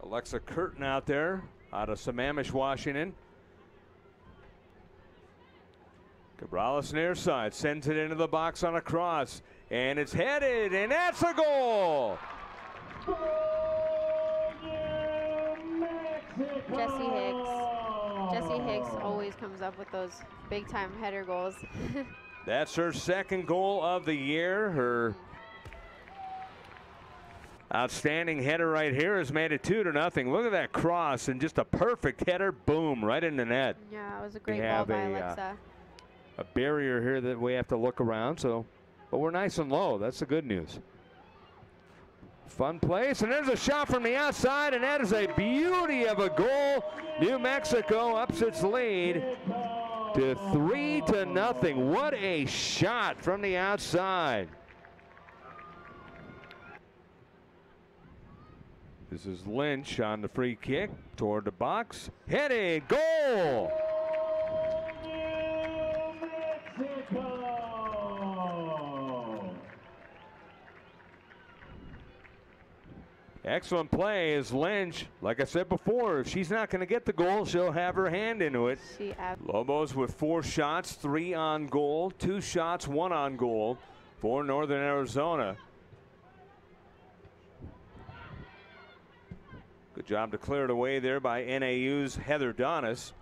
Alexa Curtin out there out of Sammamish, Washington. Cabrales near side sends it into the box on a cross, and it's headed, and that's a goal. Jesse Hicks always comes up with those big-time header goals. That's her second goal of the year. Her outstanding header right here has made it 2-0. Look at that cross and just a perfect header, boom, right in the net. Yeah, it was a great ball by Alexa. A barrier here that we have to look around, but we're nice and low. That's the good news. Fun place, and there's a shot from the outside, and that is a beauty of a goal. New Mexico ups its lead to 3-0. What a shot from the outside. This is Lynch on the free kick toward the box. Headed, goal! Excellent play as Lynch, like I said before, if she's not going to get the goal, she'll have her hand into it. Lobos with 4 shots, 3 on goal, 2 shots, 1 on goal for Northern Arizona. Good job to clear it away there by NAU's Heather Donis.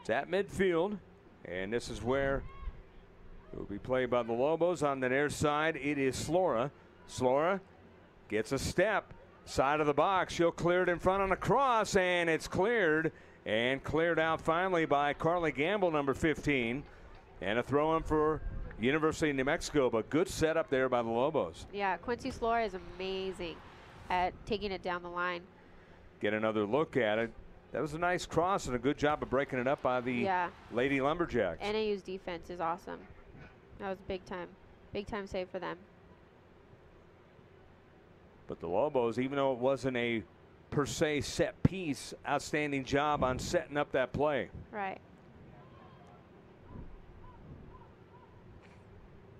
It's at midfield, and this is where it will be played by the Lobos. On the near side, it is Slora. Slora gets a step. Side of the box, she'll clear it in front on a cross, and it's cleared and cleared out finally by Carly Gamble, number 15, and a throw in for University of New Mexico, but good setup there by the Lobos. Yeah, Quincy Slora is amazing at taking it down the line. Get another look at it. That was a nice cross and a good job of breaking it up by the Lady Lumberjacks. NAU's defense is awesome. That was big time save for them. But the Lobos, even though it wasn't a per se set piece, outstanding job on setting up that play. Right.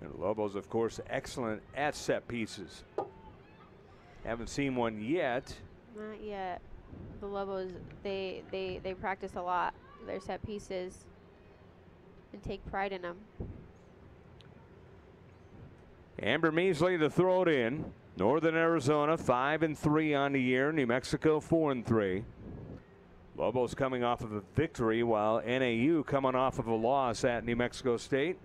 And the Lobos, of course, excellent at set pieces. Haven't seen one yet. Not yet. The Lobos, they practice a lot, their set pieces, and take pride in them. Amber Measley to throw it in. Northern Arizona 5-3 on the year. New Mexico 4-3. Lobos coming off of a victory, while NAU coming off of a loss at New Mexico State.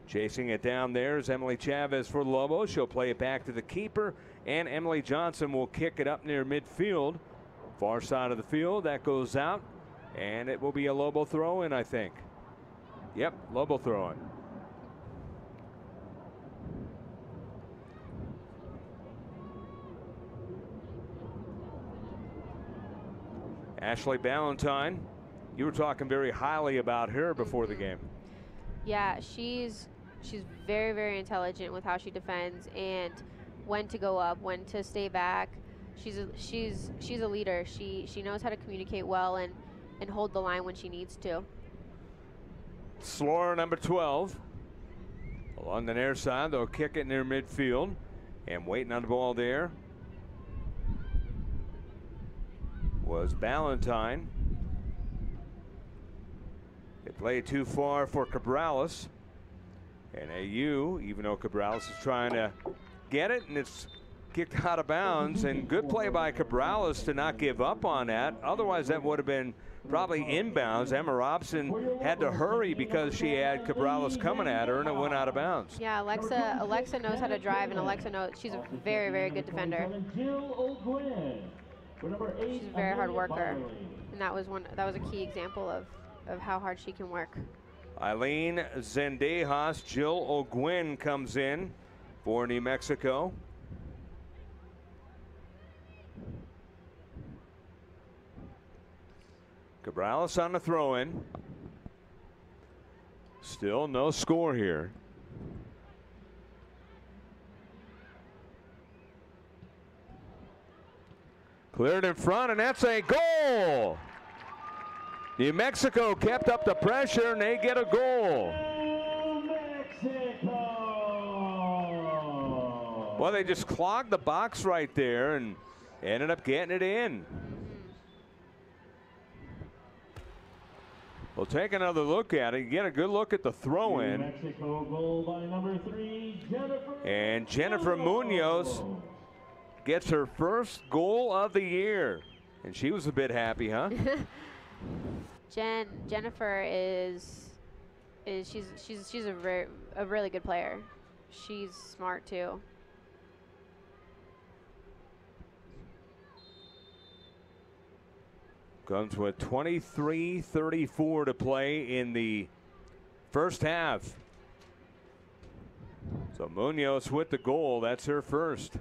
Chasing it down there is Emily Chavez for the Lobos. She'll play it back to the keeper, and Emily Johnson will kick it up near midfield. Far side of the field, that goes out, and it will be a Lobo throw in, I think. Yep, Lobo throw in. Ashley Ballantyne, you were talking very highly about her before the game. Yeah, she's very, very intelligent with how she defends and when to go up, when to stay back. She's a leader. She knows how to communicate well and hold the line when she needs to. Slora, number 12. Along the near side, they'll kick it near midfield, and waiting on the ball there was Ballantyne. They played too far for Cabrales. And AU, even though Cabrales is trying to get it, and it's kicked out of bounds, and good play by Cabrales to not give up on that. Otherwise, that would have been probably inbounds. Emma Robson had to hurry because she had Cabrales coming at her, and it went out of bounds. Yeah, Alexa knows how to drive, and Alexa knows she's a very, very good defender. She's a very hard worker, and that was a key example of how hard she can work. Eileen Zendejas, Jill O'Gwyn comes in for New Mexico. Cabrales on the throw-in. Still no score here. Cleared in front, and that's a goal. New Mexico kept up the pressure, and they get a goal. Well, they just clogged the box right there and ended up getting it in. We'll take another look at it. Get a good look at the throw in. Mexico goal by number 3, And Jennifer Munoz gets her first goal of the year. And she was a bit happy, huh? Jennifer is she's a really good player. She's smart too. Comes with 23:34 to play in the first half. So Munoz with the goal. That's her first.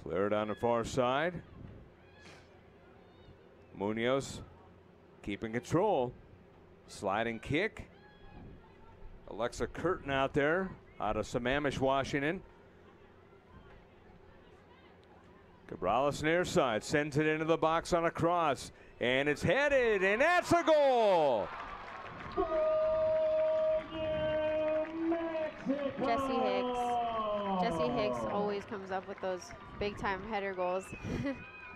Cleared on the far side. Munoz keeping control. Sliding kick. Alexa Curtin out there out of Sammamish, Washington. Cabrales near side sends it into the box on a cross, and it's headed, and that's a goal. Jessie Hicks always comes up with those big time header goals.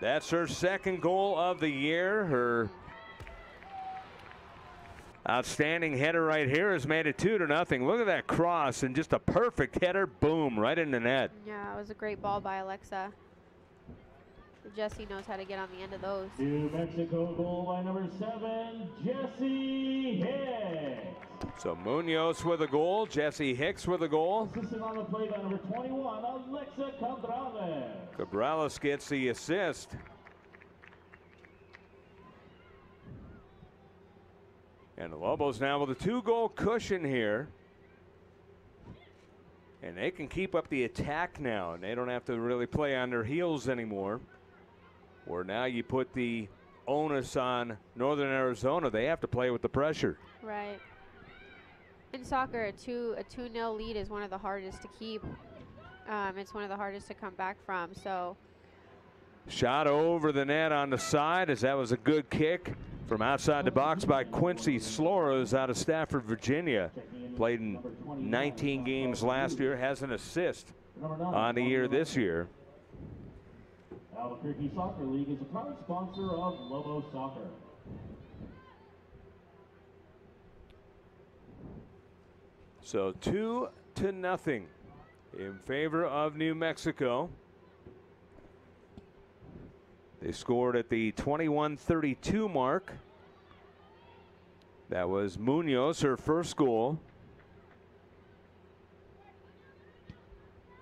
That's her second goal of the year. Her outstanding header right here has made it 2-0. Look at that cross and just a perfect header. Boom, right in the net. Yeah, it was a great ball by Alexa. Jessie knows how to get on the end of those. New Mexico goal by number 7, Jessie Hicks. So Munoz with a goal, Jessie Hicks with a goal. Assisted on the play by number 21, Alexa Cabrales. Cabrales gets the assist. And the Lobos now with a 2-goal cushion here. And they can keep up the attack now, and they don't have to really play on their heels anymore. Where now you put the onus on Northern Arizona. They have to play with the pressure. Right. In soccer, a 2-0 lead is one of the hardest to keep. It's one of the hardest to come back from. So shot over the net on the side, as that was a good kick from outside the box by Quincy Slores out of Stafford, Virginia. Played in 19 games last year, has an assist on the year this year. Albuquerque Soccer League is a proud sponsor of Lobo Soccer. So 2-0 in favor of New Mexico. They scored at the 21:32 mark. That was Munoz, her first goal,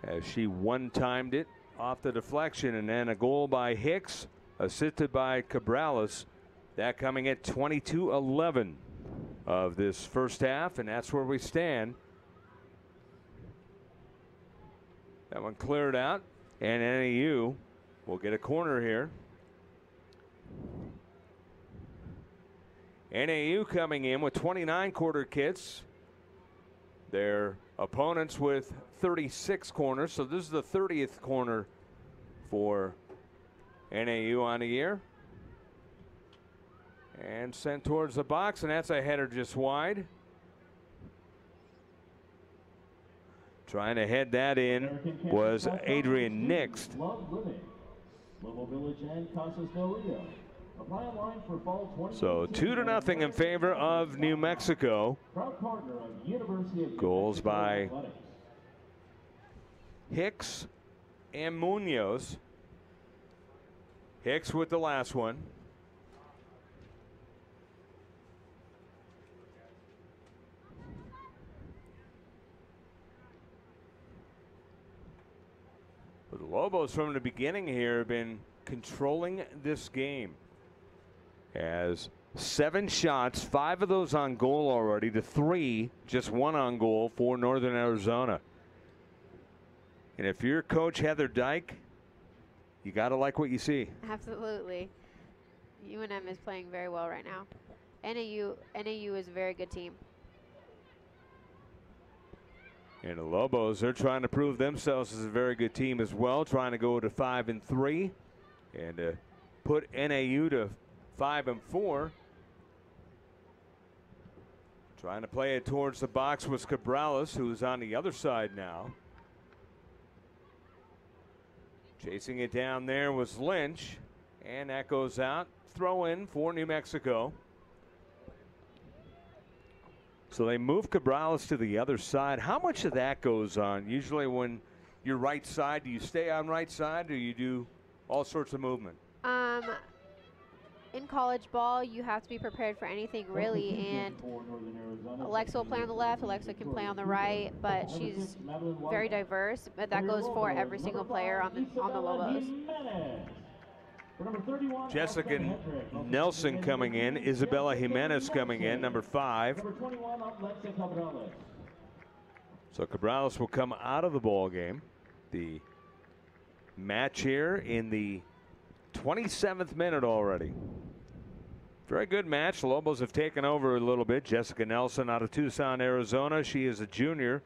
as she one-timed it off the deflection, and then a goal by Hicks, assisted by Cabrales. That coming at 22:11 of this first half, and that's where we stand. That one cleared out, and NAU will get a corner here. NAU coming in with 29 quarter kits. Their opponents with 36 corners, so this is the 30th corner for NAU on the year. And sent towards the box, and that's a header just wide. Trying to head that in was Adrian Nixt. So 2-0 in favor of New Mexico. Goals by Hicks and Munoz. Hicks with the last one. But the Lobos from the beginning here have been controlling this game. As 7 shots, 5 of those on goal already, to 3, just 1 on goal for Northern Arizona. And if you're Coach Heather Dyke, you got to like what you see. Absolutely. UNM is playing very well right now. NAU is a very good team. And the Lobos, they're trying to prove themselves as a very good team as well, trying to go to 5-3 and put NAU to 5-4. Trying to play it towards the box was Cabrales, who's on the other side now. Chasing it down there was Lynch, and that goes out. Throw in for New Mexico. So they move Cabrales to the other side. How much of that goes on? Usually when you're right side, do you stay on right side or you do all sorts of movement? In college ball, you have to be prepared for anything really, and Alexa will play on the left, Alexa can play on the right, but she's very diverse, but that goes for every single player on the Lobos. Jessica Nelson coming in, Isabella Jimenez coming in, number 5. So Cabrales will come out of the ball game. The match here in the 27th minute already. Very good match. The Lobos have taken over a little bit. Jessica Nelson out of Tucson, Arizona. She is a junior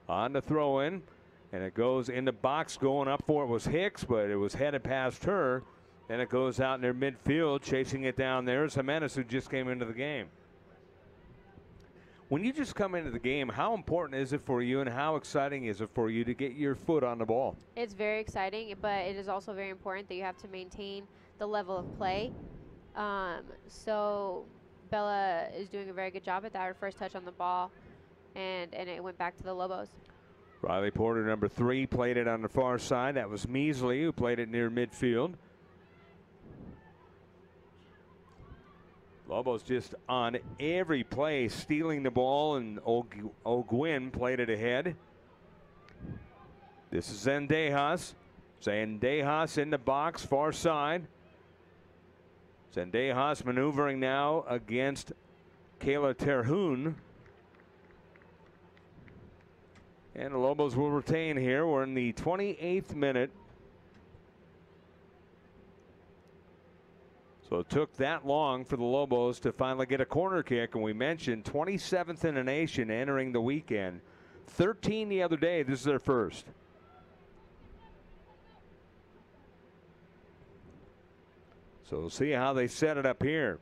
on the throw in, and it goes in the box. Going up for it was Hicks, but it was headed past her. Then it goes out near midfield. Chasing it down there is Jimenez, who just came into the game. When you just come into the game, how important is it for you and how exciting is it for you to get your foot on the ball? It's very exciting, but it is also very important that you have to maintain the level of play. So Bella is doing a very good job at that. Her first touch on the ball, and it went back to the Lobos. Riley Porter, number 3, played it on the far side. That was Measley, who played it near midfield. Lobos just on every play stealing the ball, and O'Gwyn played it ahead. This is Zendejas. Zendejas in the box, far side. Zendejas maneuvering now against Kayla Terhune. And the Lobos will retain here. We're in the 28th minute. So it took that long for the Lobos to finally get a corner kick, and we mentioned 27th in the nation entering the weekend. 13 the other day. This is their first. So we'll see how they set it up here.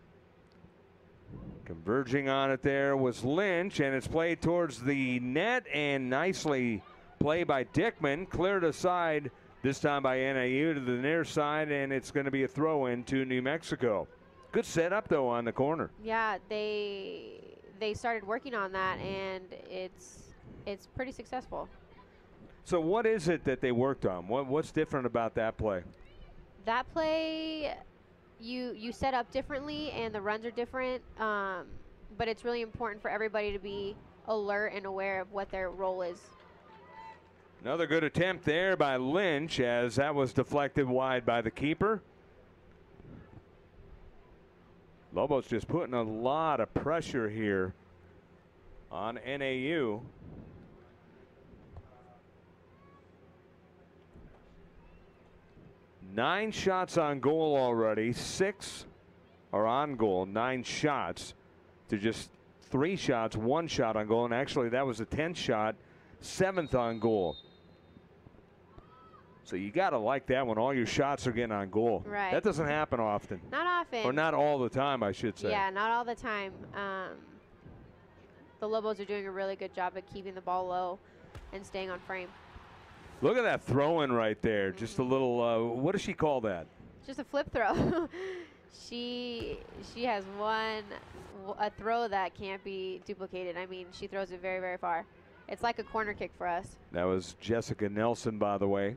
Converging on it there was Lynch, and it's played towards the net, and nicely played by Dickman. Cleared aside this time by NAU to the near side, and it's going to be a throw in to New Mexico. Good setup though on the corner. Yeah, they started working on that, and it's pretty successful. So what is it that they worked on? What's different about that play? That play, you set up differently, and the runs are different, but it's really important for everybody to be alert and aware of what their role is. Another good attempt there by Lynch, as that was deflected wide by the keeper. Lobos just putting a lot of pressure here on NAU. Nine shots on goal already. 6 are on goal. 9 shots to just 3 shots, 1 shot on goal. And actually that was a 10th shot, 7th on goal. So you got to like that when all your shots are getting on goal. Right. That doesn't happen often. Not often. Or not all the time, I should say. Yeah, not all the time. The Lobos are doing a really good job at keeping the ball low and staying on frame. Look at that throw-in right there. Just a little, what does she call that? Just a flip throw. She has a throw that can't be duplicated. I mean, she throws it very, very far. It's like a corner kick for us. That was Jessica Nelson, by the way.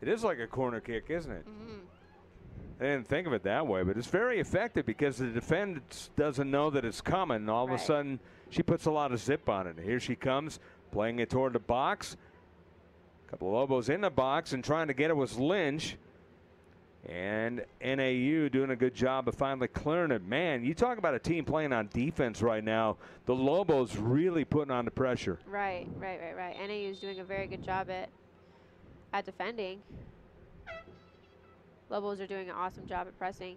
It is like a corner kick, isn't it? Mm-hmm. I didn't think of it that way, but it's very effective because the defense doesn't know that it's coming. All of a sudden, she puts a lot of zip on it. Here she comes, playing it toward the box. A couple of Lobos in the box, and trying to get it was Lynch. And NAU doing a good job of finally clearing it. Man, you talk about a team playing on defense right now. The Lobos really putting on the pressure. Right. NAU is doing a very good job at defending. Lobos are doing an awesome job at pressing.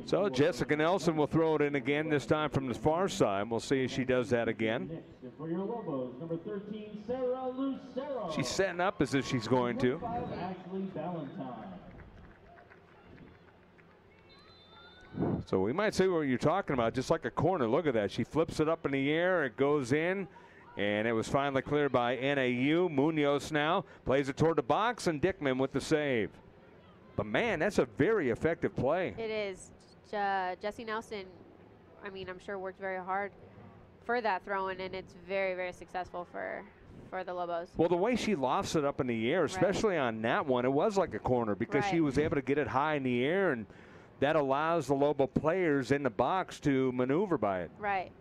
So Jessica Nelson will throw it in again, this time from the far side. We'll see if she does that again. For your Lobos, number 13, Sarah Lucero. She's setting up as if she's going to. Ashley Valentine. So we might see what you're talking about, just like a corner. Look at that. She flips it up in the air. It goes in. And it was finally cleared by NAU. Munoz now plays it toward the box, and Dickman with the save. But, man, that's a very effective play. It is. Jesse Nelson, I mean, I'm sure worked very hard for that throw-in, and it's very, very successful for the Lobos. Well, the way she lofts it up in the air, especially on that one, it was like a corner because she was able to get it high in the air, and that allows the Lobo players in the box to maneuver by it. Right.